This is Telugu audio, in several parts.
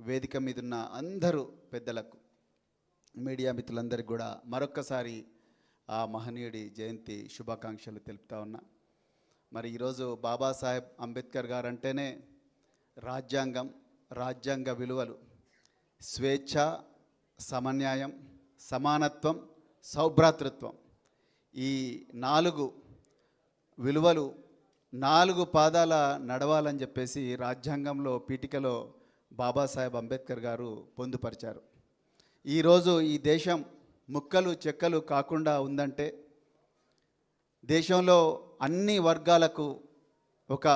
వేదిక మీద ఉన్న అందరూ పెద్దలకు, మీడియా మిత్రులందరికీ కూడా మరొక్కసారి ఆ మహనీయుడి జయంతి శుభాకాంక్షలు తెలుపుతా ఉన్నా. మరి ఈరోజు బాబాసాహెబ్ అంబేద్కర్ గారు అంటేనే రాజ్యాంగం, రాజ్యాంగ విలువలు, స్వేచ్ఛ, సమన్యాయం, సమానత్వం, సౌభ్రాతృత్వం, ఈ 4 విలువలు 4 పాదాల నడవాలని చెప్పేసి రాజ్యాంగంలో పీఠికలో బాబాసాహెబ్ అంబేద్కర్ గారు పొందుపరిచారు. ఈరోజు ఈ దేశం ముక్కలు చెక్కలు కాకుండా ఉందంటే, దేశంలో అన్ని వర్గాలకు ఒక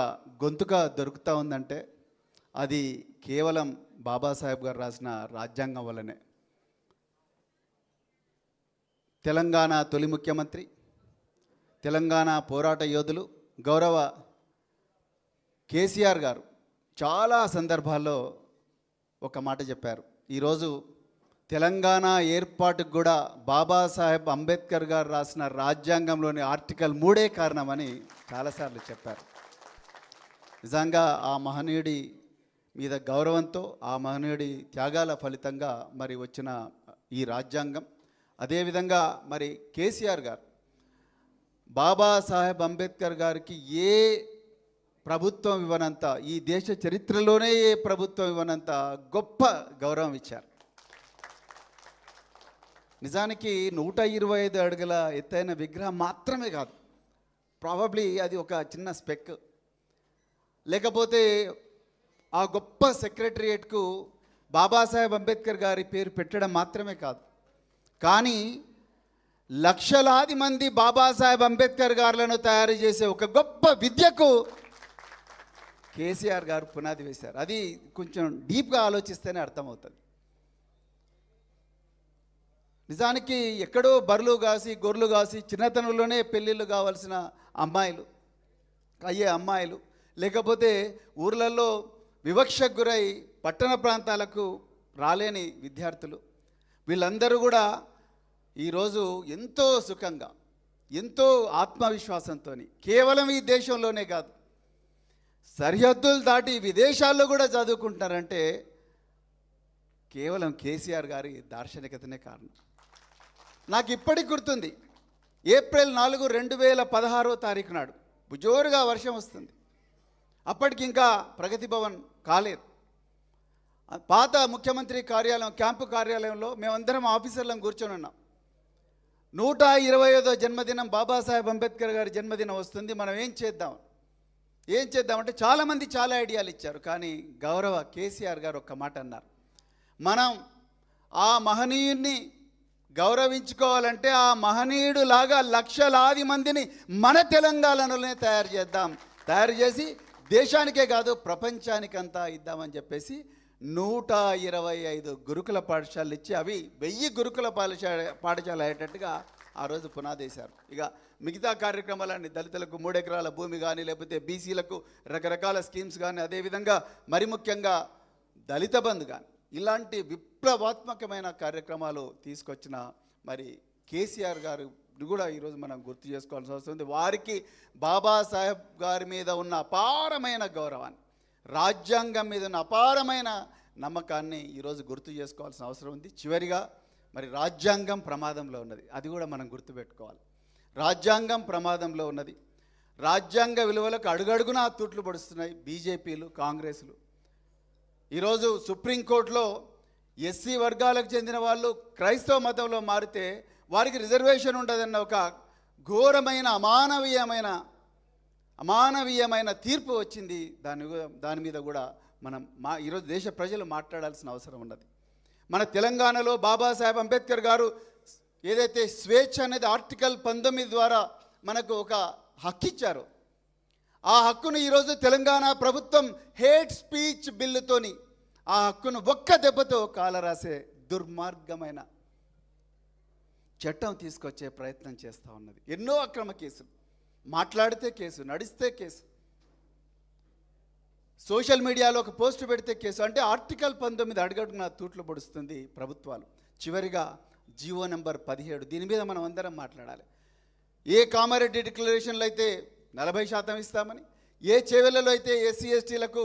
గొంతుక దొరుకుతూ ఉందంటే అది కేవలం బాబాసాహెబ్ గారు రాసిన రాజ్యాంగం వల్లనే. తెలంగాణ తొలి ముఖ్యమంత్రి, తెలంగాణ పోరాట యోధులు గౌరవ కేసీఆర్ గారు చాలా సందర్భాల్లో ఒక మాట చెప్పారు. ఈరోజు తెలంగాణ ఏర్పాటుకు కూడా బాబాసాహెబ్ అంబేద్కర్ గారు రాసిన రాజ్యాంగంలోని ఆర్టికల్ 3 కారణమని చాలాసార్లు చెప్పారు. నిజంగా ఆ మహనీయుడి మీద గౌరవంతో, ఆ మహనీయుడి త్యాగాల ఫలితంగా మరి వచ్చిన ఈ రాజ్యాంగం. అదేవిధంగా మరి కేసీఆర్ గారు బాబాసాహెబ్ అంబేద్కర్ గారికి ఏ ప్రభుత్వం ఇవ్వనంత, ఈ దేశ చరిత్రలోనే ఏ ప్రభుత్వం ఇవ్వనంత గొప్ప గౌరవం ఇచ్చారు. నిజానికి 125 అడుగుల ఎత్తైన విగ్రహం మాత్రమే కాదు, ప్రాబబ్లీ అది ఒక చిన్న స్పెక్, లేకపోతే ఆ గొప్ప సెక్రటరియేట్కు బాబాసాహెబ్ అంబేద్కర్ గారి పేరు పెట్టడం మాత్రమే కాదు, కానీ లక్షలాది మంది బాబాసాహెబ్ అంబేద్కర్ గారులను తయారు చేసే ఒక గొప్ప విద్యకు కేసీఆర్ గారు పునాది వేశారు. అది కొంచెం డీప్గా ఆలోచిస్తేనే అర్థమవుతుంది. నిజానికి ఎక్కడో బర్రెలు కాసి గొర్రెలు కాసి చిన్నతనంలోనే పెళ్ళిళ్ళు కావాల్సిన అమ్మాయిలు, లేకపోతే ఊర్లలో వివక్షకు గురై పట్టణ ప్రాంతాలకు రాలేని విద్యార్థులు, వీళ్ళందరూ కూడా ఈరోజు ఎంతో సుఖంగా, ఎంతో ఆత్మవిశ్వాసంతో కేవలం ఈ దేశంలోనే కాదు, సరిహద్దులు దాటి విదేశాల్లో కూడా చదువుకుంటున్నారంటే కేవలం కేసీఆర్ గారి దార్శనికతనే కారణం. నాకు ఇప్పటికి గుర్తుంది, ఏప్రిల్ 4, 2016 నాడు జోరుగా వర్షం వస్తుంది. అప్పటికి ఇంకా ప్రగతి భవన్ కాలేదు. పాత ముఖ్యమంత్రి కార్యాలయం, క్యాంపు కార్యాలయంలో మేమందరం ఆఫీసర్లను కూర్చొని ఉన్నాం. 125వ జన్మదినం, బాబాసాహెబ్ అంబేద్కర్ గారి జన్మదినం వస్తుంది, మనం ఏం చేద్దామంటే చాలామంది చాలా ఐడియాలు ఇచ్చారు. కానీ గౌరవ కేసీఆర్ గారు ఒక్క మాట అన్నారు, మనం ఆ మహనీయుడిని గౌరవించుకోవాలంటే ఆ మహనీయుడు లాగా లక్షలాది మందిని మన తెలంగాణలోనే తయారు చేసి దేశానికే కాదు ప్రపంచానికంతా ఇద్దామని చెప్పేసి 125 గురుకుల పాఠశాలలు ఇచ్చి అవి 1000 గురుకుల పాఠశాల అయ్యేటట్టుగా ఆ రోజు పునాదేశారు. ఇక మిగతా కార్యక్రమాలన్నీ దళితులకు 3 ఎకరాల భూమి కానీ, లేకపోతే బీసీలకు రకరకాల స్కీమ్స్ కానీ, అదేవిధంగా మరి ముఖ్యంగా దళిత బంధు కానీ, ఇలాంటి విప్లవాత్మకమైన కార్యక్రమాలు తీసుకొచ్చిన మరి కేసీఆర్ గారు కూడా ఈరోజు మనం గుర్తు చేసుకోవాల్సి వస్తుంది. వారికి బాబాసాహెబ్ గారి మీద ఉన్న అపారమైన గౌరవాన్ని, రాజ్యాంగం మీద ఉన్న అపారమైన నమ్మకాన్ని ఈరోజు గుర్తు చేసుకోవాల్సిన అవసరం ఉంది. చివరిగా మరి రాజ్యాంగం ప్రమాదంలో ఉన్నది, అది కూడా మనం గుర్తుపెట్టుకోవాలి. రాజ్యాంగం ప్రమాదంలో ఉన్నది. రాజ్యాంగ విలువలకు అడుగడుగునా తూట్లు పడుస్తున్నాయి బీజేపీలు, కాంగ్రెస్లు. ఈరోజు సుప్రీంకోర్టులో ఎస్సీ వర్గాలకు చెందిన వాళ్ళు క్రైస్తవ మతంలో మారితే వారికి రిజర్వేషన్ ఉండదన్న ఒక ఘోరమైన అమానవీయమైన తీర్పు వచ్చింది. దాని మీద కూడా మనం ఈరోజు దేశ ప్రజలు మాట్లాడాల్సిన అవసరం ఉన్నది. మన తెలంగాణలో బాబాసాహెబ్ అంబేద్కర్ గారు ఏదైతే స్వేచ్ఛ అనేది ఆర్టికల్ 19 ద్వారా మనకు ఒక హక్కు ఇచ్చారో, ఆ హక్కును ఈరోజు తెలంగాణ ప్రభుత్వం హేట్ స్పీచ్ బిల్లుతోని ఆ హక్కును ఒక్క దెబ్బతో కాలరాసే దుర్మార్గమైన చట్టం తీసుకొచ్చే ప్రయత్నం చేస్తూ ఉన్నది. ఎన్నో అక్రమ కేసులు, మాట్లాడితే కేసు, నడిస్తే కేసు, సోషల్ మీడియాలో ఒక పోస్ట్ పెడితే కేసు, అంటే ఆర్టికల్ 19 అడుగడుగున తూట్లు పొడుస్తుంది ప్రభుత్వాలు. చివరిగా జీవో నెంబర్ 17, దీని మీద మనం అందరం మాట్లాడాలి. ఏ కామారెడ్డి డిక్లరేషన్లో అయితే 40% ఇస్తామని, ఏ చేవెళ్లలో అయితే ఎస్సీ ఎస్టీలకు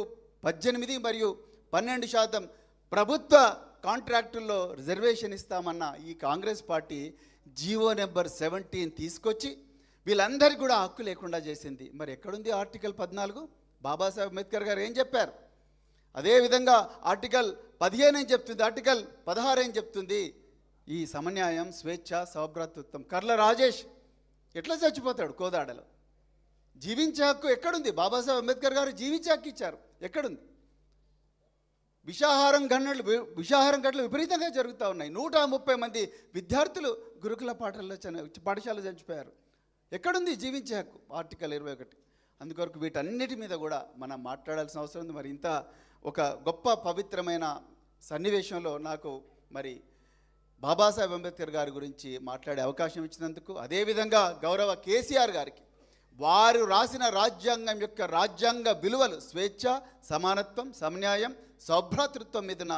18 మరియు 12% ప్రభుత్వ కాంట్రాక్టుల్లో రిజర్వేషన్ ఇస్తామన్న ఈ కాంగ్రెస్ పార్టీ జీవో నెంబర్ 17 తీసుకొచ్చి వీళ్ళందరికీ కూడా హక్కు లేకుండా చేసింది. మరి ఎక్కడుంది ఆర్టికల్ 14? బాబాసాహెబ్ అంబేద్కర్ గారు ఏం చెప్పారు? అదేవిధంగా ఆర్టికల్ 15 ఏం చెప్తుంది, ఆర్టికల్ 16 ఏం చెప్తుంది? ఈ సమన్యాయం, స్వేచ్ఛ, సౌభ్రాతృత్వం. కర్ల రాజేష్ ఎట్లా చచ్చిపోతాడు కోదాడలో? జీవించే హక్కు ఎక్కడుంది? బాబాసాహెబ్ అంబేద్కర్ గారు జీవించే హక్కు ఇచ్చారు, ఎక్కడుంది? విషాహారం ఘటనలు విపరీతంగా జరుగుతూ ఉన్నాయి. 130 మంది విద్యార్థులు గురుకుల పాఠశాలలో చనిపోయారు. ఎక్కడుంది జీవించే హక్కు? ఆర్టికల్ 21. అందుకొరకు వీటన్నిటి మీద కూడా మనం మాట్లాడాల్సిన అవసరం ఉంది. మరి ఇంత ఒక గొప్ప పవిత్రమైన సన్నివేశంలో నాకు మరి బాబాసాహెబ్ అంబేద్కర్ గారి గురించి మాట్లాడే అవకాశం ఇచ్చినందుకు, అదేవిధంగా గౌరవ కేసీఆర్ గారికి వారు రాసిన రాజ్యాంగం యొక్క రాజ్యాంగ విలువలు స్వేచ్ఛ, సమానత్వం, సమన్యాయం, సౌభ్రాతృత్వం మీదన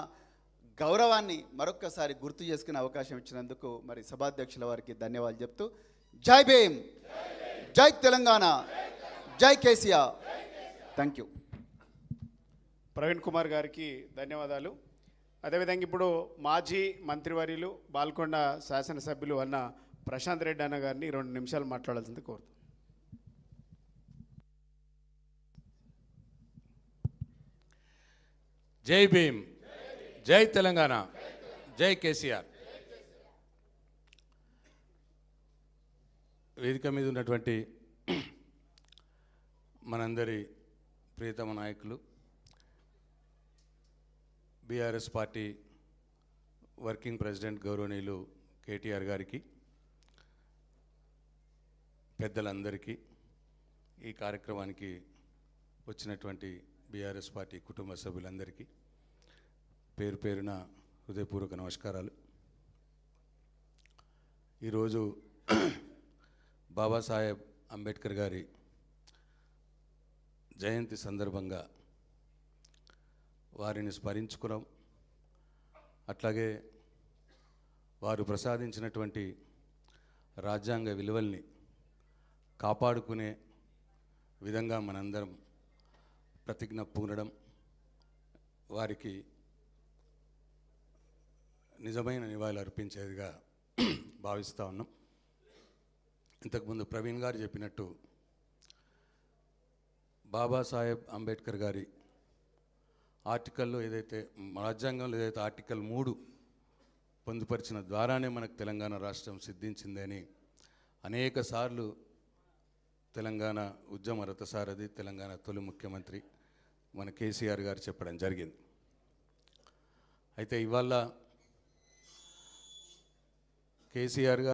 గౌరవాన్ని మరొక్కసారి గుర్తు చేసుకునే అవకాశం ఇచ్చినందుకు మరి సభాధ్యక్షుల వారికి ధన్యవాదాలు చెప్తూ, జై భీమ్, జై తెలంగాణ, జై కేసీఆర్. Thank you. ప్రవీణ్ కుమార్ గారికి ధన్యవాదాలు. అదేవిధంగా ఇప్పుడు మాజీ మంత్రివర్యులు బాల్కొండ శాసనసభ్యులు అన్న ప్రశాంత్ రెడ్డి అన్న గారిని 2 నిమిషాలు మాట్లాడాల్సింది కోరుతాను. జై భీమ్, జై తెలంగాణ, జై కేసీఆర్. వేదిక మీద ఉన్నటువంటి మనందరి ప్రియతమ నాయకులు, బీఆర్ఎస్ పార్టీ వర్కింగ్ ప్రెసిడెంట్ గౌరవనీయులు కేటీఆర్ గారికి, పెద్దలందరికీ, ఈ కార్యక్రమానికి వచ్చినటువంటి బీఆర్ఎస్ పార్టీ కుటుంబ సభ్యులందరికీ పేరు పేరున హృదయపూర్వక నమస్కారాలు. ఈరోజు బాబాసాహెబ్ అంబేద్కర్ గారి జయంతి సందర్భంగా వారిని స్మరించుకున్నాం. అట్లాగే వారు ప్రసాదించినటువంటి రాజ్యాంగ విలువల్ని కాపాడుకునే విధంగా మనందరం ప్రతిజ్ఞ పూనడం, వారికి నిజమైన నివాళులు అర్పించేదిగా భావిస్తూ ఉన్నాం. ఇంతకుముందు ప్రవీణ్ గారు చెప్పినట్టు బాబాసాహెబ్ అంబేద్కర్ గారి ఆర్టికల్లో ఏదైతే రాజ్యాంగంలో ఏదైతే ఆర్టికల్ 3 పొందుపరిచిన ద్వారానే మనకు తెలంగాణ రాష్ట్రం సిద్ధించిందని అనేక సార్లు తెలంగాణ ఉద్యమ రథసారథి, తెలంగాణ తొలి ముఖ్యమంత్రి మన కేసీఆర్ గారు చెప్పడం జరిగింది. అయితే ఇవాళ కేసీఆర్ గారు